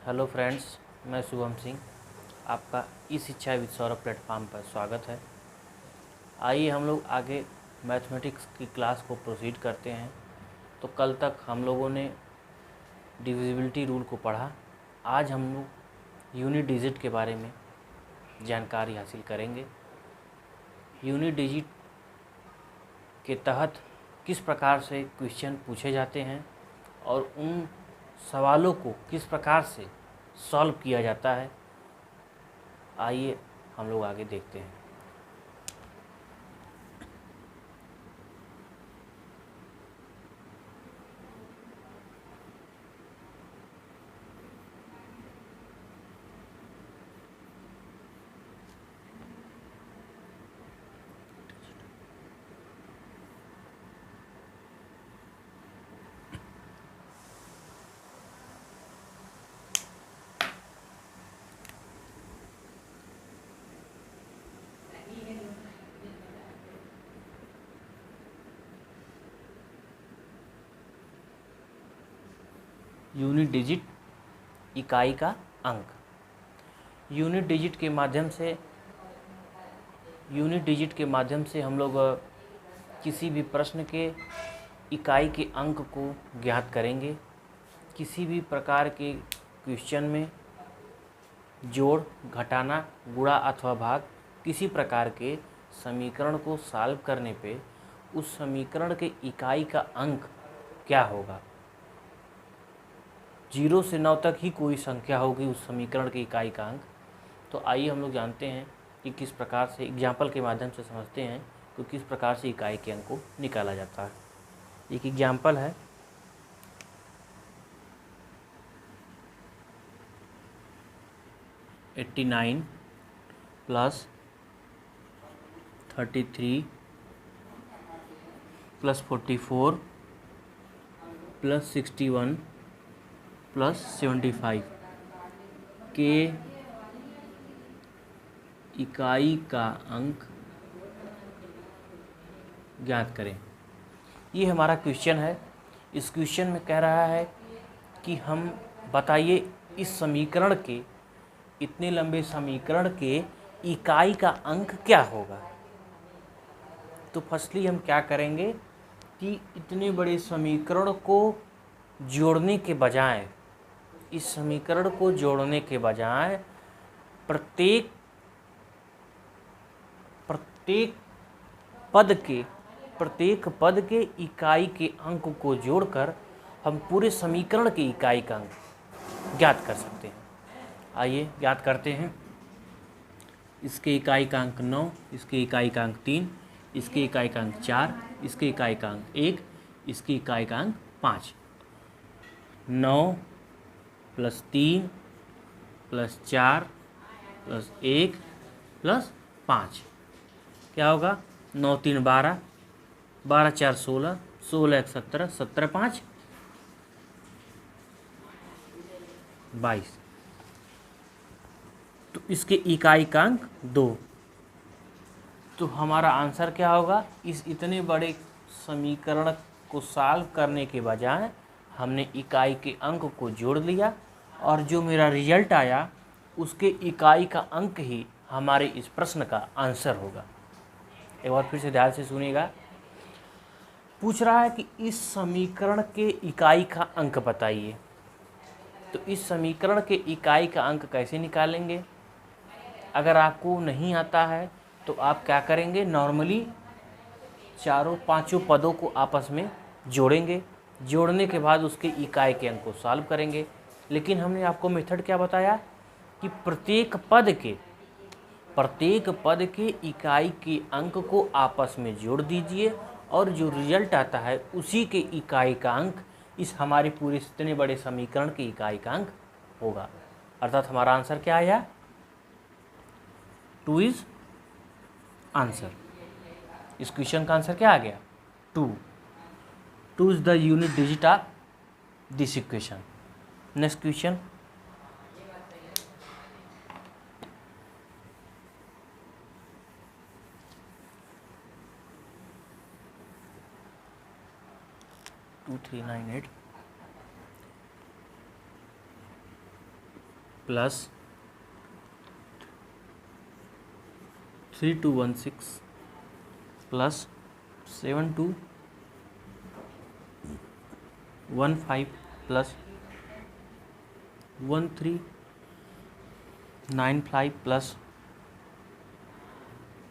Hello friends, मैं शुभम सिंह। आपका ई शिक्षा विद सौरभ प्लेटफॉर्म पर स्वागत है। आइए हम लोग आगे मैथमेटिक्स की क्लास को प्रोसीड करते हैं। तो कल तक हम लोगों ने डिविजिबिलिटी रूल को पढ़ा। आज हम लोग यूनिट डिजिट के बारे में जानकारी हासिल करेंगे। यूनिट डिजिट के तहत किस प्रकार से क्वेश्चन पूछे जाते हैं और उन सवालों को किस प्रकार से सॉल्व किया जाता है, आइए हम लोग आगे देखते हैं। यूनिट डिजिट, इकाई का अंक। यूनिट डिजिट के माध्यम से हम लोग किसी भी प्रश्न के इकाई के अंक को ज्ञात करेंगे। किसी भी प्रकार के क्वेश्चन में जोड़, घटाना, गुणा अथवा भाग, किसी प्रकार के समीकरण को सॉल्व करने पे उस समीकरण के इकाई का अंक क्या होगा। 0 से 9 तक ही कोई संख्या होगी उस समीकरण के इकाई का अंक। तो आइए हम लोग जानते हैं कि किस प्रकार से एग्जाम्पल के माध्यम से समझते हैं कि किस प्रकार से इकाई के अंक को निकाला जाता है। एक एग्जाम्पल है, +89 +33 +44 +61 +75 के इकाई का अंक ज्ञात करें। ये हमारा क्वेश्चन है। इस क्वेश्चन में कह रहा है कि हम बताइए इस समीकरण के, इतने लंबे समीकरण के इकाई का अंक क्या होगा। तो फर्स्टली हम क्या करेंगे कि इतने बड़े समीकरण को जोड़ने के बजाय, इस समीकरण को जोड़ने के बजाय प्रत्येक पद के इकाई के अंक को जोड़कर हम पूरे समीकरण के इकाई का अंक ज्ञात कर सकते हैं। आइए ज्ञात करते हैं। इसके इकाई का अंक 9, इसके इकाई का अंक 3, इसके इकाई का अंक 4, इसके इकाई का अंक 1, इसकी इकाई का अंक 5। 9 + 3 + 4 + 1 + 5 क्या होगा। 9 3 12, 12 4 16, 16 1 17, 17 5 22। तो इसके इकाई का अंक 2। तो हमारा आंसर क्या होगा। इस इतने बड़े समीकरण को सॉल्व करने के बजाय हमने इकाई के अंक को जोड़ लिया और जो मेरा रिजल्ट आया उसके इकाई का अंक ही हमारे इस प्रश्न का आंसर होगा। एक बार फिर से ध्यान से सुनिएगा। पूछ रहा है कि इस समीकरण के इकाई का अंक बताइए। तो इस समीकरण के इकाई का अंक कैसे निकालेंगे। अगर आपको नहीं आता है तो आप क्या करेंगे, नॉर्मली चारों पांचों पदों को आपस में जोड़ेंगे। जोड़ने के बाद उसके इकाई के अंक को सॉल्व करेंगे। लेकिन हमने आपको मेथड क्या बताया कि प्रत्येक पद के इकाई के अंक को आपस में जोड़ दीजिए और जो रिजल्ट आता है उसी के इकाई का अंक इस हमारे पूरे इतने बड़े समीकरण के इकाई का अंक होगा। अर्थात हमारा आंसर क्या आया, 2 इज आंसर। इस क्वेश्चन का आंसर क्या आ गया, 2 is the unit digit of this equation. Next question, plus 3216 plus 7215 plus 1395 plus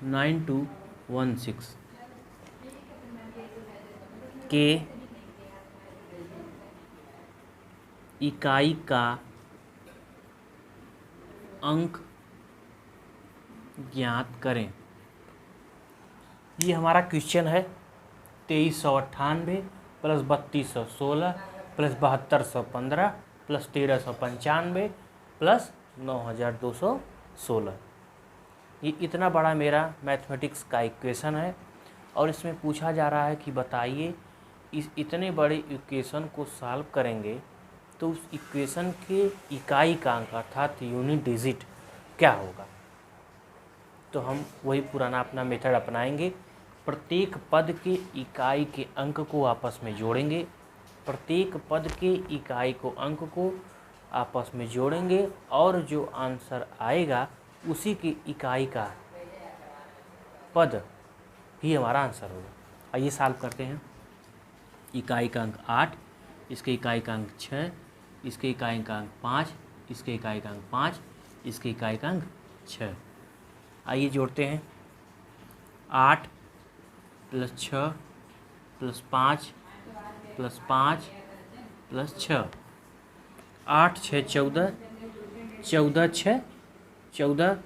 9216 के इकाई का अंक ज्ञात करें। ये हमारा क्वेश्चन है 2398 प्लस 3216 प्लस 7215 प्लस 1395 प्लस 9216। ये इतना बड़ा मेरा मैथमेटिक्स का इक्वेशन है और इसमें पूछा जा रहा है कि बताइए इस इतने बड़े इक्वेशन को सॉल्व करेंगे तो उस इक्वेशन के इकाई का अंक अर्थात यूनिट डिजिट क्या होगा। तो हम वही पुराना अपना मेथड अपनाएंगे। प्रत्येक पद के इकाई के अंक को आपस में जोड़ेंगे, प्रत्येक पद के इकाई को अंक को आपस में जोड़ेंगे और जो आंसर आएगा उसी की इकाई का पद ही हमारा आंसर होगा। आइए सॉल्व करते हैं। इकाई का अंक 8, इसके इकाई का अंक 6, इसके इकाई का अंक 5, इसके इकाई का अंक 5, इसके इकाई का अंक 6। आइए जोड़ते हैं। 8 प्लस 6 प्लस 5 प्लस 5 प्लस 6, 8 6 14, 14 6 14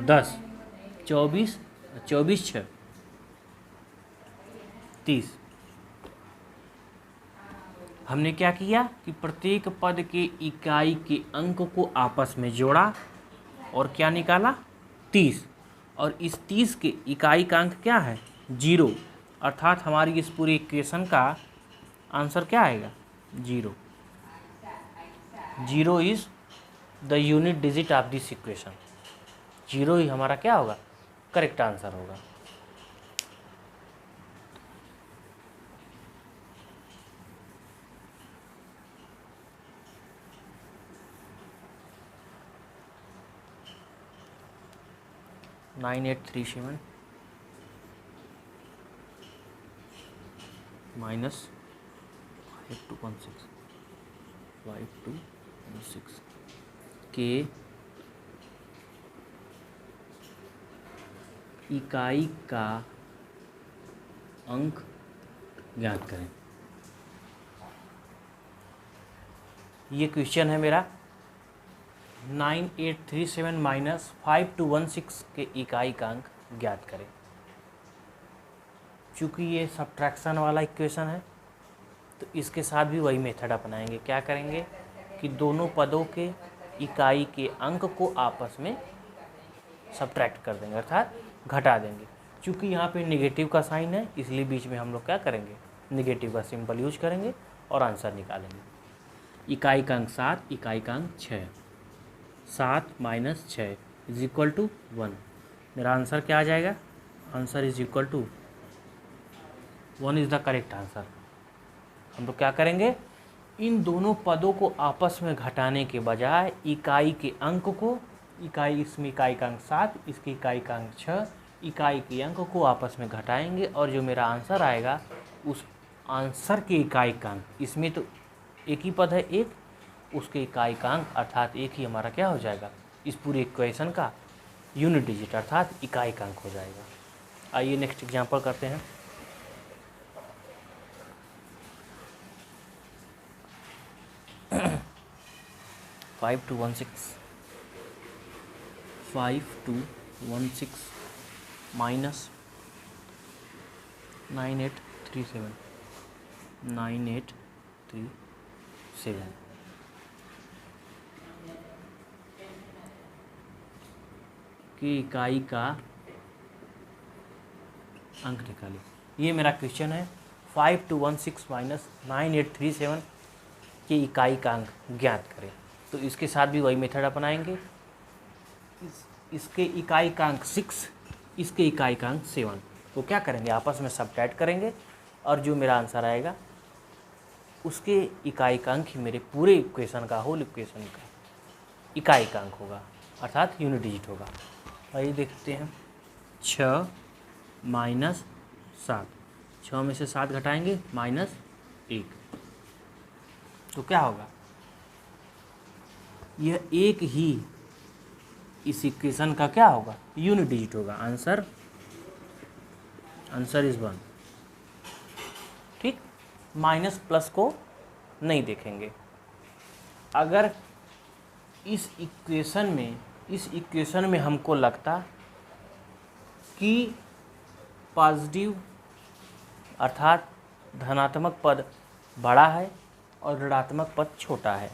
10, 24 24 6 30। हमने क्या किया कि प्रत्येक पद के इकाई के अंक को आपस में जोड़ा और क्या निकाला 30, और इस 30 के इकाई का अंक क्या है 0, अर्थात हमारी इस पूरी इक्वेशन का आंसर क्या आएगा 0। 0 is the unit digit of this equation. 0 ही हमारा क्या होगा करेक्ट आंसर होगा। (9837 माइनस 5216 के इकाई का अंक ज्ञात करें। ये क्वेश्चन है मेरा 9837 माइनस 5216 के इकाई का अंक ज्ञात करें। चूँकि ये सब्ट्रैक्शन वाला इक्वेशन है तो इसके साथ भी वही मेथड अपनाएंगे। क्या करेंगे कि दोनों पदों के इकाई के अंक को आपस में सब्ट्रैक्ट कर देंगे अर्थात घटा देंगे। चूँकि यहाँ पे नेगेटिव का साइन है इसलिए बीच में हम लोग क्या करेंगे नेगेटिव का सिंबल यूज करेंगे और आंसर निकालेंगे। इकाई का अंक 7, इकाई का अंक 6, 7 माइनस 6 इज इक्वल टू 1। मेरा आंसर क्या आ जाएगा answer is equal to 1 is the correct answer. हम लोग क्या करेंगे इन दोनों पदों को आपस में घटाने के बजाय इकाई के अंक को इसमें इकाई का अंक 7, इसकी इकाई का अंक 6, इकाई के अंक को आपस में घटाएंगे और जो मेरा आंसर आएगा उस आंसर के इकाई का अंक, इसमें तो एक ही पद है एक, उसके इकाई का अंक अर्थात एक ही हमारा क्या हो जाएगा इस पूरे इक्वेशन का यूनिट डिजिट अर्थात इकाई का अंक हो जाएगा। आइए नेक्स्ट एग्जांपल करते हैं। Five two one six minus 9837 की इकाई का अंक निकालिए। ये मेरा क्वेश्चन है 5216 माइनस 9837 की इकाई का अंक ज्ञात करें। तो इसके साथ भी वही मेथड अपनाएंगे। इसके इकाई का अंक 6, इसके इकाई का अंक 7 तो क्या करेंगे आपस में सब्ट्रैक्ट करेंगे और जो मेरा आंसर आएगा उसके इकाई का अंक ही मेरे पूरे इक्वेशन का होल इक्वेशन का इकाइकांक होगा, अर्थात यूनिट डिजिट होगा। आइए देखते हैं, 6 माइनस 7, 6 में से 7 घटाएंगे -1, तो क्या होगा, यह एक ही इस इक्वेशन का क्या होगा, यूनिट डिजिट होगा। Answer is 1। ठीक, माइनस प्लस को नहीं देखेंगे। अगर इस इक्वेशन में हमको लगता कि पॉजिटिव अर्थात धनात्मक पद बड़ा है और ऋणात्मक पद छोटा है,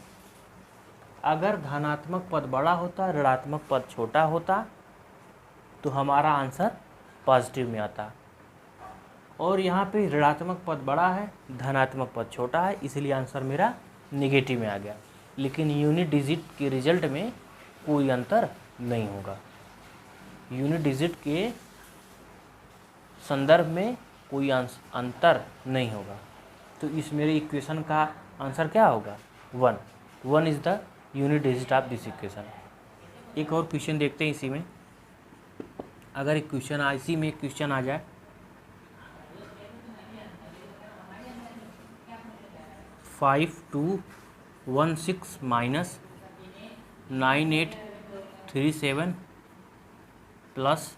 अगर धनात्मक पद बड़ा होता, ऋणात्मक पद छोटा होता, तो हमारा आंसर पॉजिटिव में आता। और यहाँ पे ऋणात्मक पद बड़ा है, धनात्मक पद छोटा है, इसलिए आंसर मेरा नेगेटिव में आ गया। लेकिन यूनिट डिजिट के रिजल्ट में कोई अंतर नहीं होगा, यूनिट डिजिट के संदर्भ में कोई अंतर नहीं होगा। तो इस मेरे इक्वेशन का आंसर क्या होगा, 1 is the unit digit of this equation. एक और क्वेश्चन देखते हैं इसी में। अगर एक क्वेश्चन इसी में एक क्वेश्चन आ जाए, 5216 माइनस 9837 प्लस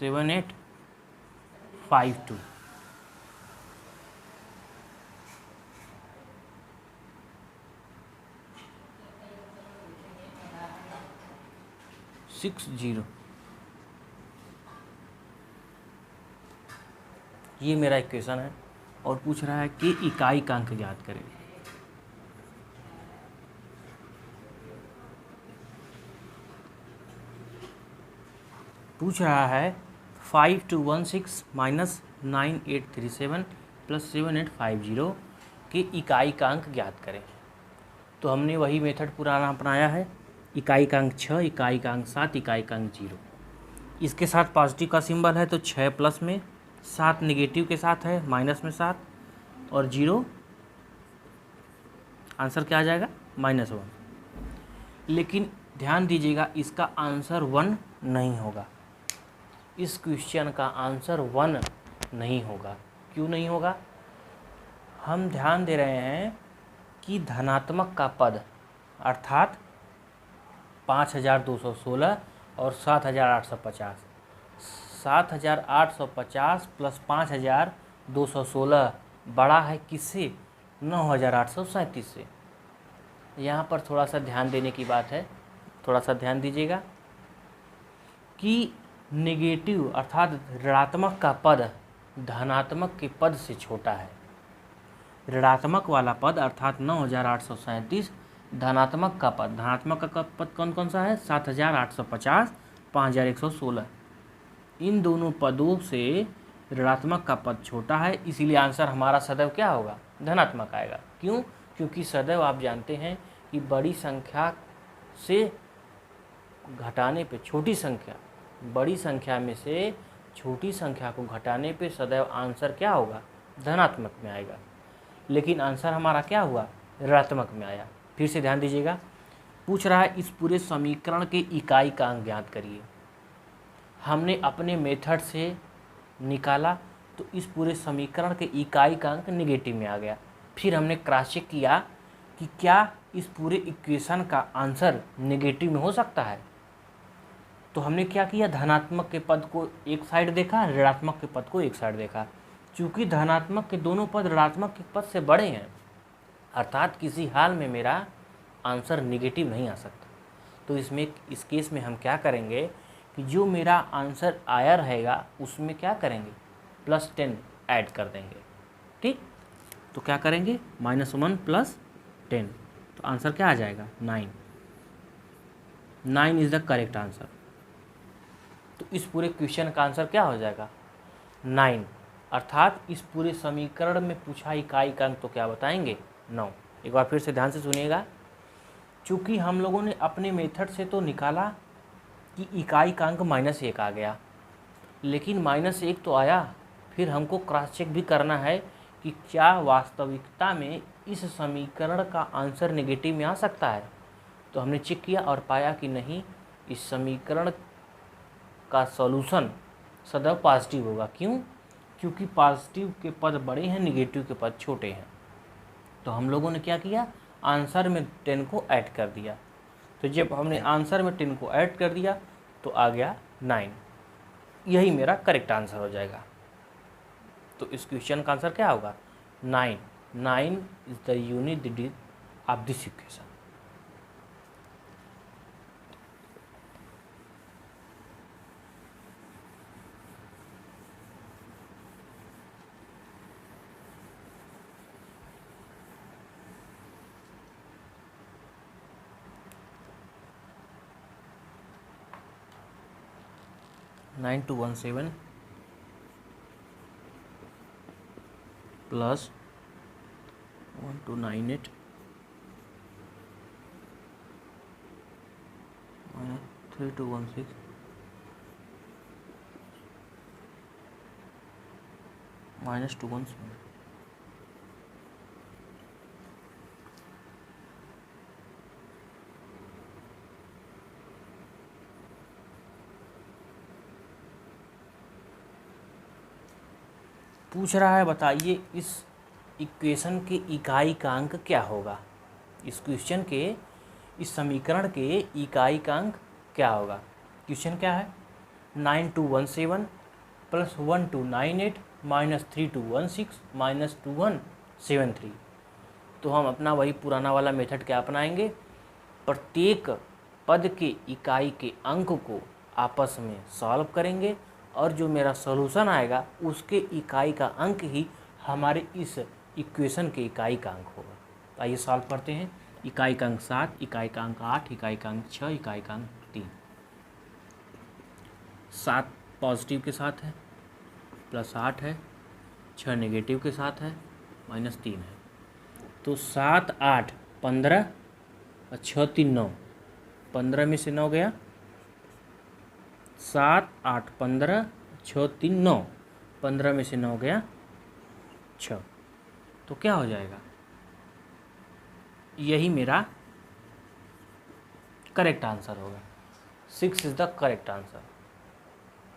7852, ये मेरा इक्वेशन है और पूछ रहा है कि इकाइकांक ज्ञात करें। पूछ रहा है 5216 माइनस 9837 प्लस 7850 के इकाइकांक ज्ञात करें। तो हमने वही मेथड पुराना अपनाया है, इकाइकांक 6, इकाइकांक 7, इकाइकांक 0। इसके साथ पॉजिटिव का सिंबल है तो 6 प्लस में, 7 नेगेटिव के साथ है माइनस में 7, और 0 आंसर क्या आ जाएगा, -1। लेकिन ध्यान दीजिएगा, इसका आंसर 1 नहीं होगा, इस क्वेश्चन का आंसर 1 नहीं होगा। क्यों नहीं होगा, हम ध्यान दे रहे हैं कि धनात्मक का पद अर्थात 5216 और 7850, 7850 प्लस 5216 बड़ा है किससे, 9837 से। यहाँ पर थोड़ा सा ध्यान देने की बात है, थोड़ा सा ध्यान दीजिएगा कि नेगेटिव अर्थात ऋणात्मक का पद धनात्मक के पद से छोटा है। ऋणात्मक वाला पद अर्थात 9837, धनात्मक का पद कौन कौन सा है, 7850, 5116। इन दोनों पदों से ऋणात्मक का पद छोटा है, इसीलिए आंसर हमारा सदैव क्या होगा, धनात्मक आएगा। क्यों, क्योंकि सदैव आप जानते हैं कि बड़ी संख्या से घटाने पे छोटी संख्या, बड़ी संख्या में से छोटी संख्या को घटाने पे सदैव आंसर क्या होगा, धनात्मक में आएगा। लेकिन आंसर हमारा क्या हुआ, ऋणात्मक में आया। फिर से ध्यान दीजिएगा, पूछ रहा है इस पूरे समीकरण के इकाइकांक ज्ञात करिए। हमने अपने मेथड से निकाला तो इस पूरे समीकरण के इकाइकांक नेगेटिव में आ गया। फिर हमने क्रॉस चेक किया कि क्या इस पूरे इक्वेशन का आंसर नेगेटिव में हो सकता है। तो हमने क्या किया, धनात्मक के पद को एक साइड देखा, ऋणात्मक के पद को एक साइड देखा। चूँकि धनात्मक के दोनों पद ऋणात्मक के पद से बड़े हैं, अर्थात किसी हाल में मेरा आंसर नेगेटिव नहीं आ सकता। तो इस केस में हम क्या करेंगे कि जो मेरा आंसर आया रहेगा उसमें क्या करेंगे, +10 ऐड कर देंगे। ठीक, तो क्या करेंगे, -1 + 10, तो आंसर क्या आ जाएगा, 9 इज़ द करेक्ट आंसर। तो इस पूरे क्वेश्चन का आंसर क्या हो जाएगा, 9, अर्थात इस पूरे समीकरण में पूछा इकाइकांक तो क्या बताएंगे, 9। एक बार फिर से ध्यान से सुनिएगा, चूँकि हम लोगों ने अपने मेथड से तो निकाला कि इकाइकांक -1 आ गया, लेकिन -1 तो आया, फिर हमको क्रॉस चेक भी करना है कि क्या वास्तविकता में इस समीकरण का आंसर नेगेटिव में आ सकता है। तो हमने चेक किया और पाया कि नहीं, इस समीकरण का सॉल्यूशन सदैव पॉजिटिव होगा। क्यों? क्योंकि पॉजिटिव के पद बड़े हैं, निगेटिव के पद छोटे हैं। तो हम लोगों ने क्या किया, आंसर में 10 को ऐड कर दिया। तो जब हमने आंसर में 10 को ऐड कर दिया तो आ गया 9। यही मेरा करेक्ट आंसर हो जाएगा। तो इस क्वेश्चन का आंसर क्या होगा? 9। 9 is the unit digit of this equation. Nine two 17 plus 1298 minus 3216 minus 217। पूछ रहा है बताइए इस इक्वेशन के इकाई का अंक क्या होगा। इस क्वेश्चन के, इस समीकरण के इकाई का अंक क्या होगा। क्वेश्चन क्या है? 9217 प्लस 1298 माइनस 3216 माइनस 2173। तो हम अपना वही पुराना वाला मेथड क्या अपनाएंगे, प्रत्येक पद के इकाई के अंक को आपस में सॉल्व करेंगे और जो मेरा सॉल्यूशन आएगा उसके इकाई का अंक ही हमारे इस इक्वेशन के इकाई का अंक होगा। तो आइए सॉल्व करते हैं। इकाई का अंक 7, इकाई का अंक 8, इकाई का अंक 6, इकाई का अंक 3। 7 पॉजिटिव के साथ है, प्लस 8 है, 6 नेगेटिव के साथ है, माइनस 3 है। तो 7 8 15 और 6 3 9, 15 में से 9 गया, 7 8 15, 6 3 9, 15 में से 9 गया 6। तो क्या हो जाएगा? यही मेरा करेक्ट आंसर होगा। 6 इज द करेक्ट आंसर।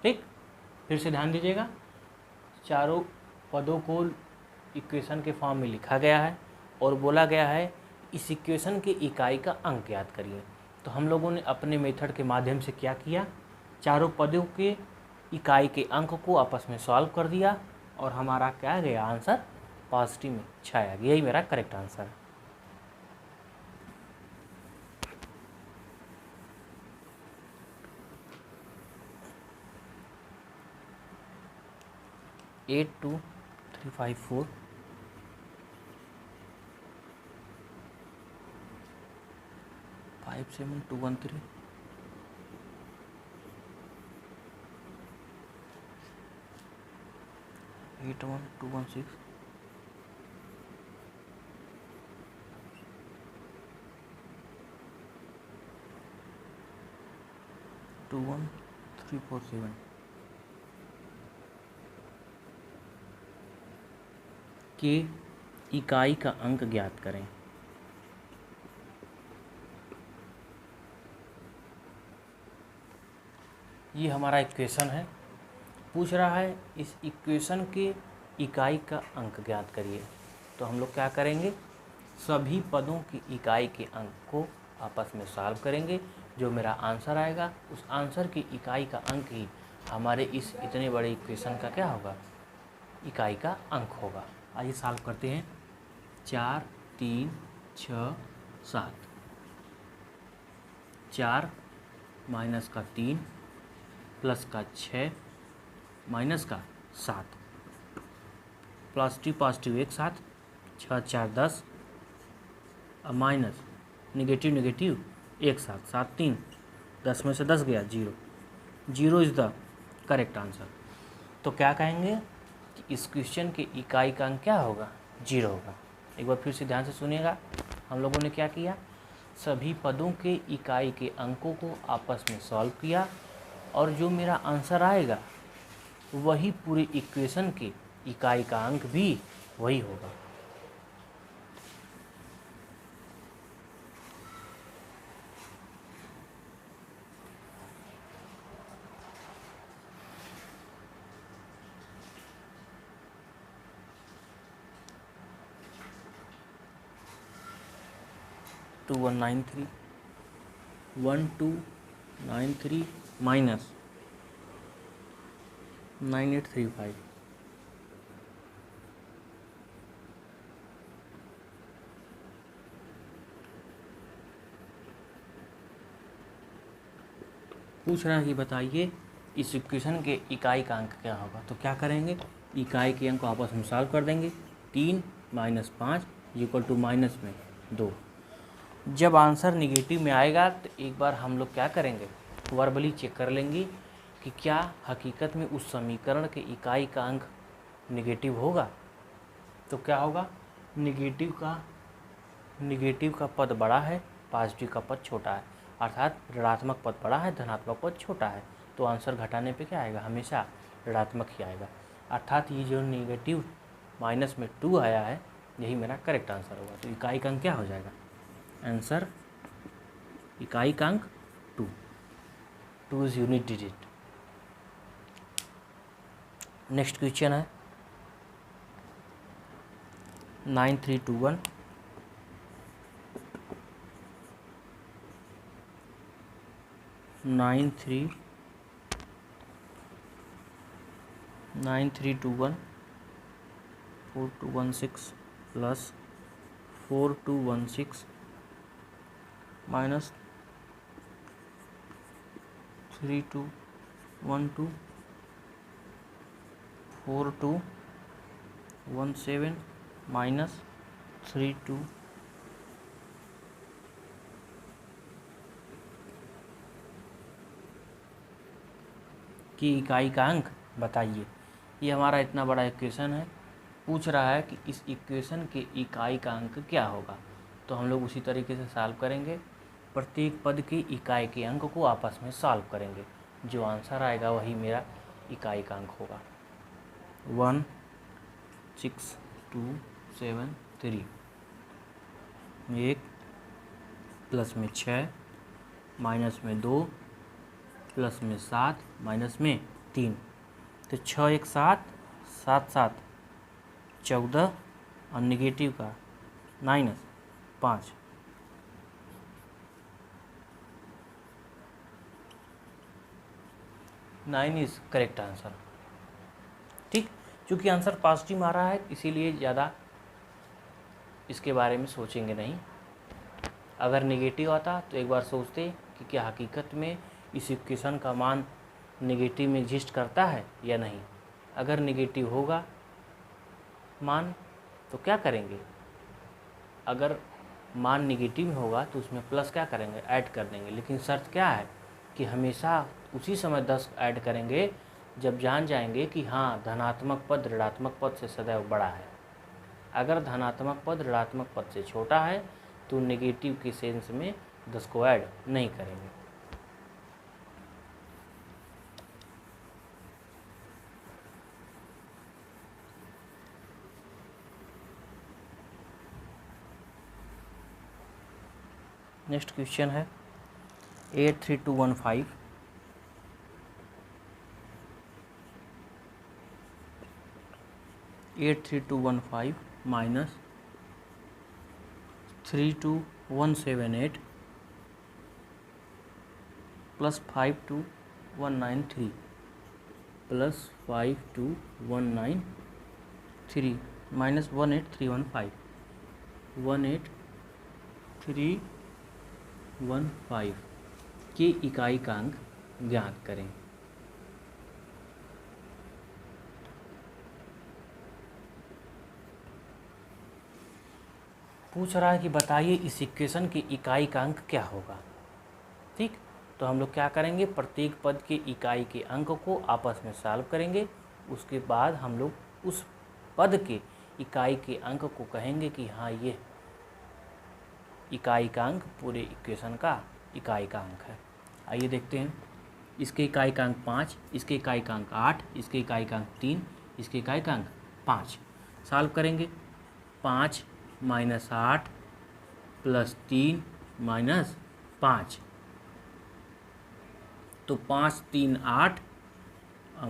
ठीक, फिर से ध्यान दीजिएगा, चारों पदों को इक्वेशन के फॉर्म में लिखा गया है और बोला गया है इस इक्वेशन के इकाई का अंक याद करिए। तो हम लोगों ने अपने मेथड के माध्यम से क्या किया, चारों पदों के इकाई के अंक को आपस में सॉल्व कर दिया और हमारा क्या गया आंसर, पॉजिटिव में छाया। यही मेरा करेक्ट आंसर है। एट 2 3 5 4 5 7 2 1 3 8 1 2 1 6 2 1 3 4 7। के इकाई का अंक ज्ञात करें। ये हमारा इक्वेशन है। पूछ रहा है इस इक्वेशन के इकाई का अंक ज्ञात करिए। तो हम लोग क्या करेंगे, सभी पदों की इकाई के अंक को आपस में सॉल्व करेंगे। जो मेरा आंसर आएगा उस आंसर की इकाई का अंक ही हमारे इस इतने बड़े इक्वेशन का क्या होगा, इकाई का अंक होगा। आइए सॉल्व करते हैं। 4 3 6 7, 4 माइनस का 3 प्लस का 6 माइनस का 7, पॉजिटिव पॉजिटिव एक साथ, 6 4 10 माइनस निगेटिव निगेटिव एक साथ, 7 3, 10 में से 10 गया 0। 0 इज़ द करेक्ट आंसर। तो क्या कहेंगे कि इस क्वेश्चन के इकाई का अंक क्या होगा, 0 होगा। एक बार फिर से ध्यान से सुनिएगा, हम लोगों ने क्या किया, सभी पदों के इकाई के अंकों को आपस में सॉल्व किया और जो मेरा आंसर आएगा वही पूरे इक्वेशन के इकाई का अंक भी वही होगा। 2193 1293 माइनस 9835 पूछ रहा है कि बताइए इस इक्वेशन के इकाई का अंक क्या होगा। तो क्या करेंगे, इकाई के अंक को आपस में सॉल्व कर देंगे। 3 माइनस 5 इक्वल टू माइनस में 2। जब आंसर निगेटिव में आएगा तो एक बार हम लोग क्या करेंगे, वर्बली चेक कर लेंगे कि क्या हकीकत में उस समीकरण के इकाई का अंक निगेटिव होगा। तो क्या होगा, निगेटिव का पद बड़ा है, पॉजिटिव का पद छोटा है, अर्थात ऋणात्मक पद बड़ा है, धनात्मक पद छोटा है। तो आंसर घटाने पे क्या आएगा, हमेशा ऋणात्मक ही आएगा। अर्थात ये जो निगेटिव माइनस में 2 आया है, यही मेरा करेक्ट आंसर होगा। तो इकाई का अंक क्या हो जाएगा, आंसर इकाई का अंक 2 is unit digit. Next question है 9321 9321 4216 प्लस 4216 माइनस 3212 4217 माइनस 32 की इकाई का अंक बताइए। ये हमारा इतना बड़ा इक्वेशन है, पूछ रहा है कि इस इक्वेशन के इकाई का अंक क्या होगा। तो हम लोग उसी तरीके से सॉल्व करेंगे, प्रत्येक पद की इकाई के अंक को आपस में सॉल्व करेंगे। जो आंसर आएगा वही मेरा इकाई का अंक होगा। 16273 1 प्लस में 6 माइनस में 2 प्लस में 7 माइनस में 3। तो 6 1 7 7 7 14 और निगेटिव का minus 5। Nine is correct answer. ठीक, क्योंकि आंसर पॉजिटिव आ रहा है इसीलिए ज़्यादा इसके बारे में सोचेंगे नहीं। अगर नेगेटिव आता तो एक बार सोचते कि क्या हकीकत में इस इक्वेशन का मान नेगेटिव में एग्जिस्ट करता है या नहीं। अगर नेगेटिव होगा मान तो क्या करेंगे, अगर मान नेगेटिव में होगा तो उसमें प्लस क्या करेंगे, ऐड कर देंगे। लेकिन शर्त क्या है कि हमेशा उसी समय 10 ऐड करेंगे जब जान जाएंगे कि हाँ धनात्मक पद ऋणात्मक पद से सदैव बड़ा है। अगर धनात्मक पद ऋणात्मक पद से छोटा है तो नेगेटिव के सेंस में 10 को ऐड नहीं करेंगे। नेक्स्ट क्वेश्चन है 83215 83215 माइनस 32178 प्लस 52193 प्लस 52193 माइनस 18315 18315 की इकाई का अंक ज्ञात करें। पूछ रहा है कि बताइए इस इक्वेशन की इकाई का अंक क्या होगा। ठीक, तो हम लोग क्या करेंगे, प्रत्येक पद के इकाई के अंक को आपस में सॉल्व करेंगे। उसके बाद हम लोग उस पद के इकाई के अंक को कहेंगे कि हाँ ये इकाई का अंक पूरे इक्वेशन का इकाई का अंक है। आइए देखते हैं, इसके इकाई का अंक 5, इसके इकाई का अंक 8, इसके इकाई का अंक 3, इसके इकाई का अंक 5। सॉल्व करेंगे, 5 माइनस 8 प्लस 3 माइनस 5, तो 5 3 8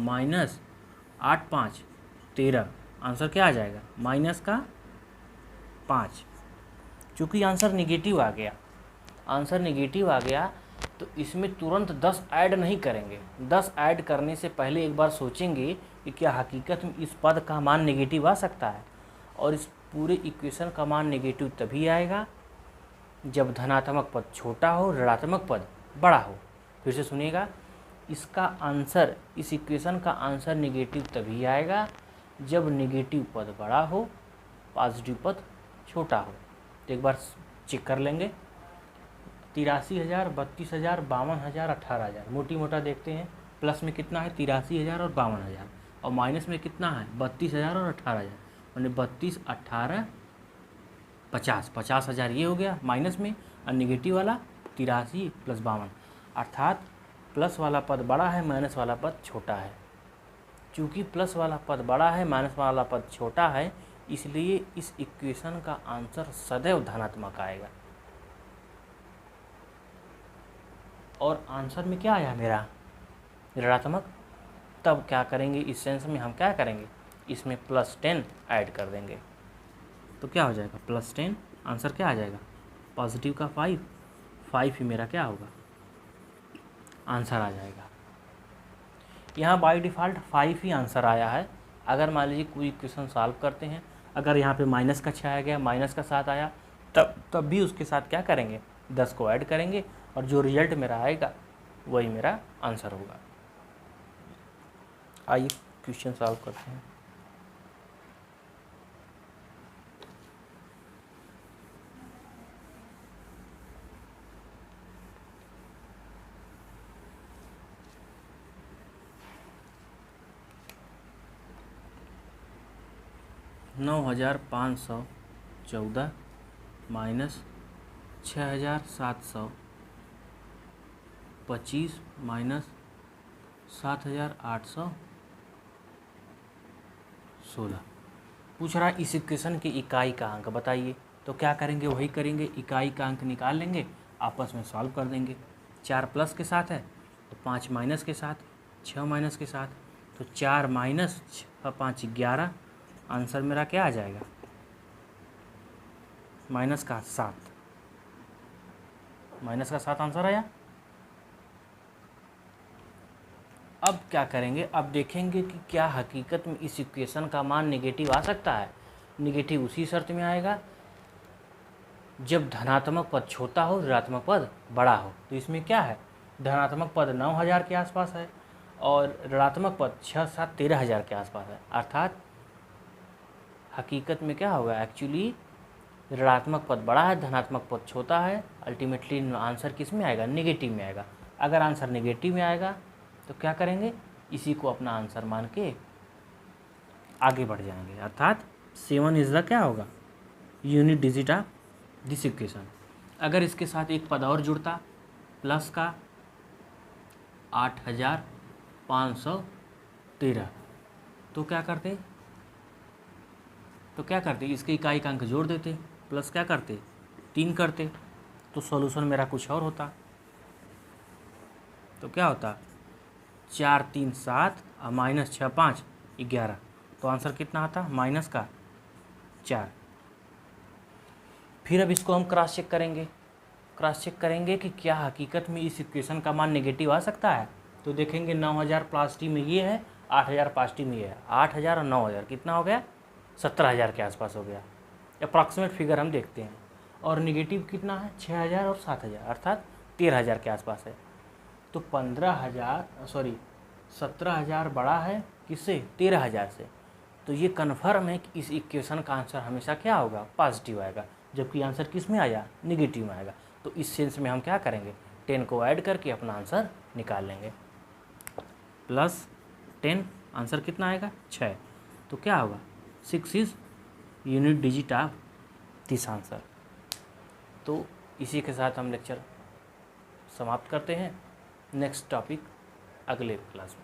माइनस 8 5 13। आंसर क्या आ जाएगा, माइनस का 5। चूँकि आंसर निगेटिव आ गया आंसर नेगेटिव आ गया तो इसमें तुरंत 10 ऐड नहीं करेंगे। 10 ऐड करने से पहले एक बार सोचेंगे कि क्या हकीकत में इस पद का मान नेगेटिव आ सकता है। और इस पूरे इक्वेशन का मान नेगेटिव तभी आएगा जब धनात्मक पद छोटा हो, ऋणात्मक पद बड़ा हो। फिर से सुनिएगा, इसका आंसर, इस इक्वेशन का आंसर नेगेटिव तभी आएगा जब नेगेटिव पद बड़ा हो, पॉजिटिव पद छोटा हो। तो एक बार चेक कर लेंगे। 83,000, 32,000, 52,000, 18,000। मोटी मोटा देखते हैं, प्लस में कितना है 83,000 और 52,000, और माइनस में कितना है 32,000 और 18,000। मैंने 32, 18, 50, 50,000 ये हो गया माइनस में, और निगेटिव वाला 83 + 52, अर्थात प्लस वाला पद बड़ा है, माइनस वाला पद छोटा है। चूँकि प्लस वाला पद बड़ा है, माइनस वाला पद छोटा है, इसलिए इस इक्वेशन का आंसर सदैव धनात्मक आएगा। और आंसर में क्या आया मेरा, ऋणात्मक। तब क्या करेंगे, इस सेंस में हम क्या करेंगे, इसमें +10 ऐड कर देंगे। तो क्या हो जाएगा +10, आंसर क्या आ जाएगा, पॉजिटिव का 5 ही मेरा क्या होगा, आंसर आ जाएगा। यहाँ बाय डिफ़ॉल्ट 5 ही आंसर आया है। अगर मान लीजिए कोई क्वेश्चन सॉल्व करते हैं, अगर यहाँ पे माइनस का 6 आ गया, माइनस का 7 आया, तब भी उसके साथ क्या करेंगे, 10 को ऐड करेंगे, और जो रिजल्ट मेरा आएगा वही मेरा आंसर होगा। आइए क्वेश्चन सॉल्व करते हैं। -9,514 -6,725 -7,816 पूछ रहा है इस इक्वेशन की इकाई का अंक बताइए। तो क्या करेंगे, वही करेंगे, इकाई का अंक निकाल लेंगे, आपस में सॉल्व कर देंगे। 4 प्लस के साथ है तो 5 माइनस के साथ, 6 माइनस के साथ, तो 4 माइनस 6 5 11, आंसर मेरा क्या आ जाएगा, माइनस का 7 आंसर आया। अब क्या करेंगे, अब देखेंगे कि क्या हकीकत में इस इक्वेशन का मान नेगेटिव आ सकता है। नेगेटिव उसी शर्त में आएगा जब धनात्मक पद छोटा हो, ऋणात्मक पद बड़ा हो। तो इसमें क्या है, धनात्मक पद 9,000 के आसपास है और ऋणात्मक पद 6, 7, 13,000 के आसपास है। अर्थात हकीकत में क्या होगा, एक्चुअली ऋणात्मक पद बड़ा है, धनात्मक पद छोटा है। अल्टीमेटली आंसर किस में आएगा, नेगेटिव में आएगा। अगर आंसर नेगेटिव में आएगा तो क्या करेंगे, इसी को अपना आंसर मान के आगे बढ़ जाएंगे। अर्थात 7 इज़ द क्या होगा, unit digit of this equation. अगर इसके साथ एक पद और जुड़ता प्लस का 8,513, तो क्या करते, इसके इकाई का अंक जोड़ देते, प्लस क्या करते 3 करते, तो सॉल्यूशन मेरा कुछ और होता। तो क्या होता 4, 3, 7 और -6, 5, 11, तो आंसर कितना आता, माइनस का 4। फिर अब इसको हम क्रॉस चेक करेंगे कि क्या हकीकत में इस इक्वेशन का मान नेगेटिव आ सकता है। तो देखेंगे 9,000 प्लस टी में ये है, 8,000 प्लस टी में ये है, 8,000 और 9,000 कितना हो गया, 17,000 के आसपास हो गया। अप्रॉक्सीमेट फिगर हम देखते हैं। और निगेटिव कितना है, 6,000 और 7,000, अर्थात 13,000 के आसपास है। तो 17,000 बड़ा है किससे, 13,000 से। तो ये कन्फर्म है कि इस इक्वेशन का आंसर हमेशा क्या होगा, पॉजिटिव आएगा, जबकि आंसर किस में आया, नेगेटिव में आएगा। तो इस सेंस में हम क्या करेंगे, 10 को ऐड करके अपना आंसर निकाल लेंगे। +10 आंसर कितना आएगा, 6। तो क्या होगा, 6 is unit digit of this answer. तो इसी के साथ हम लेक्चर समाप्त करते हैं। नेक्स्ट टॉपिक अगले क्लास में।